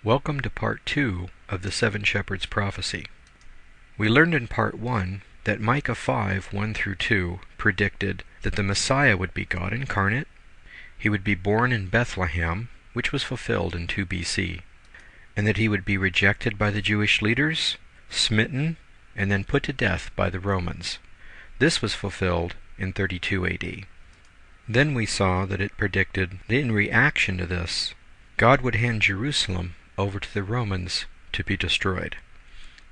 Welcome to Part 2 of the Seven Shepherds Prophecy. We learned in Part 1 that Micah 5, 1-2 predicted that the Messiah would be God incarnate, he would be born in Bethlehem, which was fulfilled in 2 BC, and that he would be rejected by the Jewish leaders, smitten, and then put to death by the Romans. This was fulfilled in 32 AD. Then we saw that it predicted that in reaction to this, God would hand Jerusalem over to the Romans to be destroyed.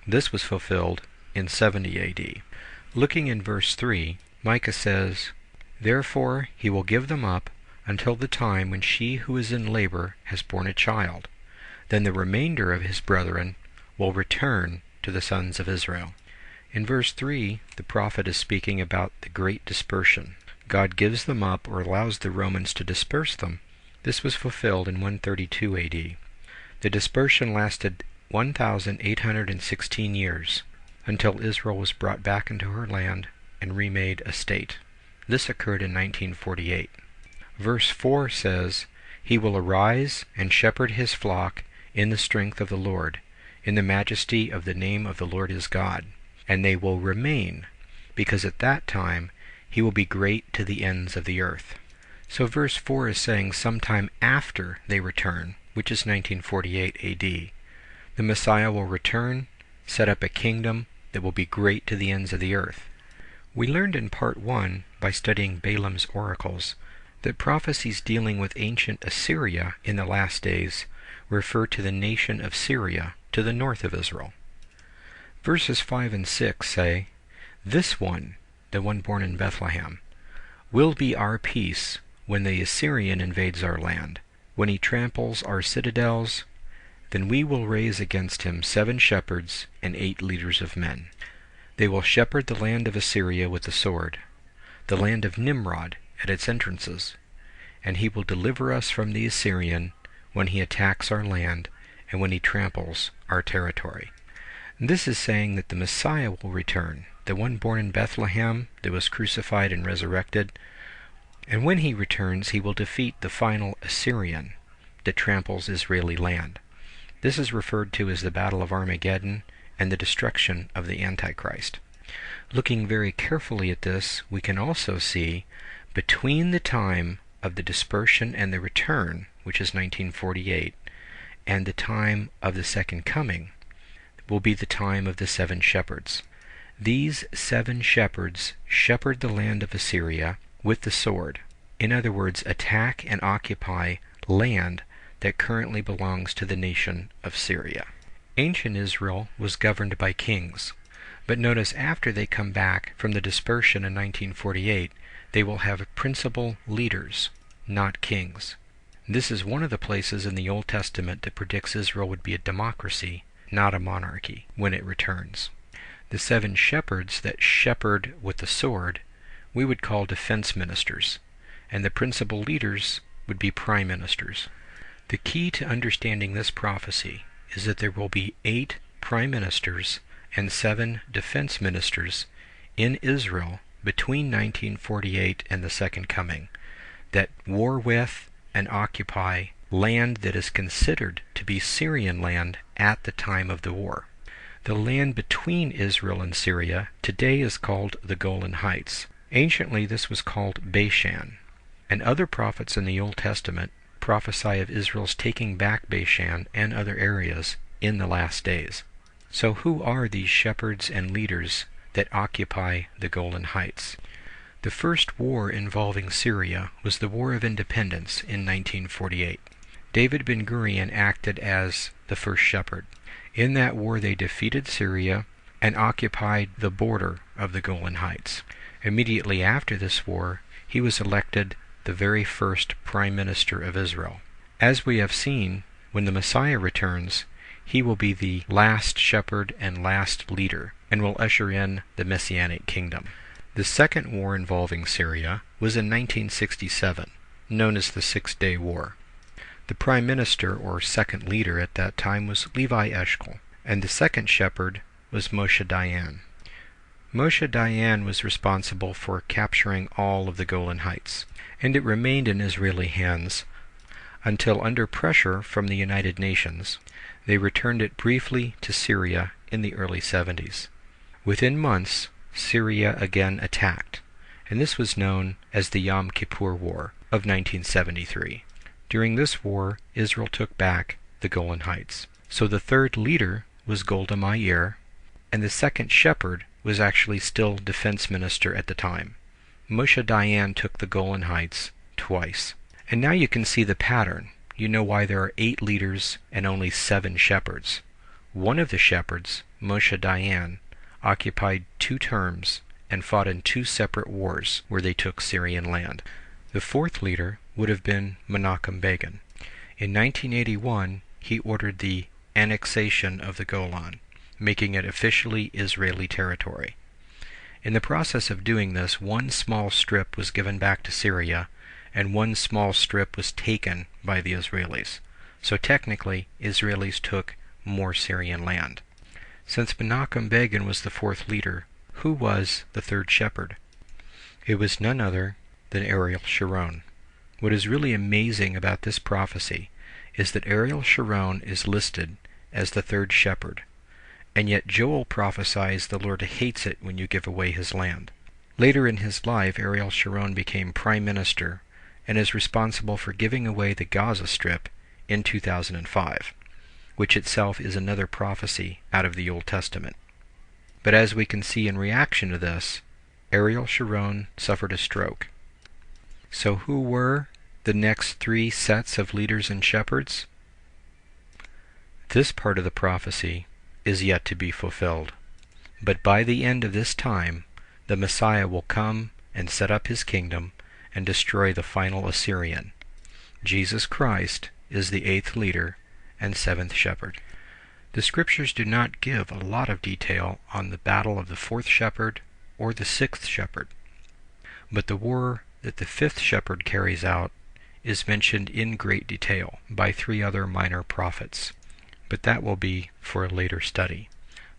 This was fulfilled in 70 AD. Looking in verse 3, Micah says, "Therefore he will give them up until the time when she who is in labor has borne a child. Then the remainder of his brethren will return to the sons of Israel." In verse 3, the prophet is speaking about the great dispersion. God gives them up or allows the Romans to disperse them. This was fulfilled in 132 AD. The dispersion lasted 1,816 years, until Israel was brought back into her land and remade a state. This occurred in 1948. Verse 4 says, "He will arise and shepherd his flock in the strength of the Lord, in the majesty of the name of the Lord his God. And they will remain, because at that time he will be great to the ends of the earth." So verse 4 is saying sometime after they return, which is 1948 AD, the Messiah will return, set up a kingdom that will be great to the ends of the earth. We learned in Part 1, by studying Balaam's oracles, that prophecies dealing with ancient Assyria in the last days refer to the nation of Syria to the north of Israel. Verses 5 and 6 say, "This one, the one born in Bethlehem, will be our peace when the Assyrian invades our land. When he tramples our citadels, then we will raise against him 7 shepherds and 8 leaders of men. They will shepherd the land of Assyria with the sword, the land of Nimrod at its entrances, and he will deliver us from the Assyrian when he attacks our land and when he tramples our territory." This is saying that the Messiah will return, the one born in Bethlehem that was crucified and resurrected, and when he returns he will defeat the final Assyrian that tramples Israeli land. This is referred to as the Battle of Armageddon and the destruction of the Antichrist. Looking very carefully at this, we can also see between the time of the dispersion and the return, which is 1948, and the time of the second coming, will be the time of the 7 shepherds. These 7 shepherds shepherd the land of Assyria with the sword. In other words, attack and occupy land that currently belongs to the nation of Syria. Ancient Israel was governed by kings, but notice after they come back from the dispersion in 1948, they will have principal leaders, not kings. This is one of the places in the Old Testament that predicts Israel would be a democracy, not a monarchy, when it returns. The 7 shepherds that shepherd with the sword we would call defense ministers, and the principal leaders would be prime ministers. The key to understanding this prophecy is that there will be 8 prime ministers and 7 defense ministers in Israel between 1948 and the Second Coming that war with and occupy land that is considered to be Syrian land at the time of the war. The land between Israel and Syria today is called the Golan Heights. Anciently this was called Bashan, and other prophets in the Old Testament prophesy of Israel's taking back Bashan and other areas in the last days. So who are these shepherds and leaders that occupy the Golan Heights? The first war involving Syria was the War of Independence in 1948. David Ben-Gurion acted as the first shepherd. In that war they defeated Syria and occupied the border of the Golan Heights. Immediately after this war, he was elected the very first prime minister of Israel. As we have seen, when the Messiah returns, he will be the last shepherd and last leader, and will usher in the Messianic kingdom. The second war involving Syria was in 1967, known as the 6-Day War. The prime minister or second leader at that time was Levi Eshkol, and the second shepherd was Moshe Dayan. Moshe Dayan was responsible for capturing all of the Golan Heights, and it remained in Israeli hands until under pressure from the United Nations, they returned it briefly to Syria in the early 70s. Within months, Syria again attacked, and this was known as the Yom Kippur War of 1973. During this war, Israel took back the Golan Heights. So the third leader was Golda Meir, and the second shepherd was actually still defense minister at the time. Moshe Dayan took the Golan Heights twice. And now you can see the pattern. You know why there are 8 leaders and only 7 shepherds. One of the shepherds, Moshe Dayan, occupied 2 terms and fought in 2 separate wars where they took Syrian land. The fourth leader would have been Menachem Begin. In 1981, he ordered the annexation of the Golan, making it officially Israeli territory. In the process of doing this, 1 small strip was given back to Syria, and 1 small strip was taken by the Israelis. So technically, Israelis took more Syrian land. Since Menachem Begin was the fourth leader, who was the third shepherd? It was none other than Ariel Sharon. What is really amazing about this prophecy is that Ariel Sharon is listed as the third shepherd, and yet Joel prophesies the Lord hates it when you give away his land. Later in his life, Ariel Sharon became prime minister and is responsible for giving away the Gaza Strip in 2005, which itself is another prophecy out of the Old Testament. But as we can see in reaction to this, Ariel Sharon suffered a stroke. So who were the next 3 sets of leaders and shepherds? This part of the prophecy is yet to be fulfilled. But by the end of this time, the Messiah will come and set up his kingdom and destroy the final Assyrian. Jesus Christ is the 8th leader and 7th shepherd. The scriptures do not give a lot of detail on the battle of the 4th shepherd or the 6th shepherd, but the war that the 5th shepherd carries out is mentioned in great detail by 3 other minor prophets, but that will be for a later study.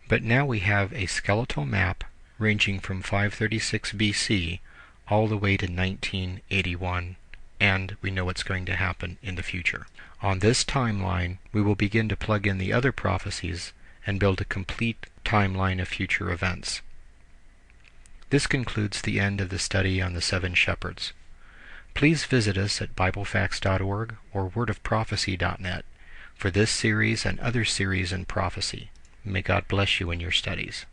But now we have a skeletal map ranging from 536 BC all the way to 1981, and we know what's going to happen in the future. On this timeline, we will begin to plug in the other prophecies and build a complete timeline of future events. This concludes the end of the study on the 7 shepherds. Please visit us at BibleFacts.org or wordofprophecy.net for this series and other series in prophecy. May God bless you in your studies.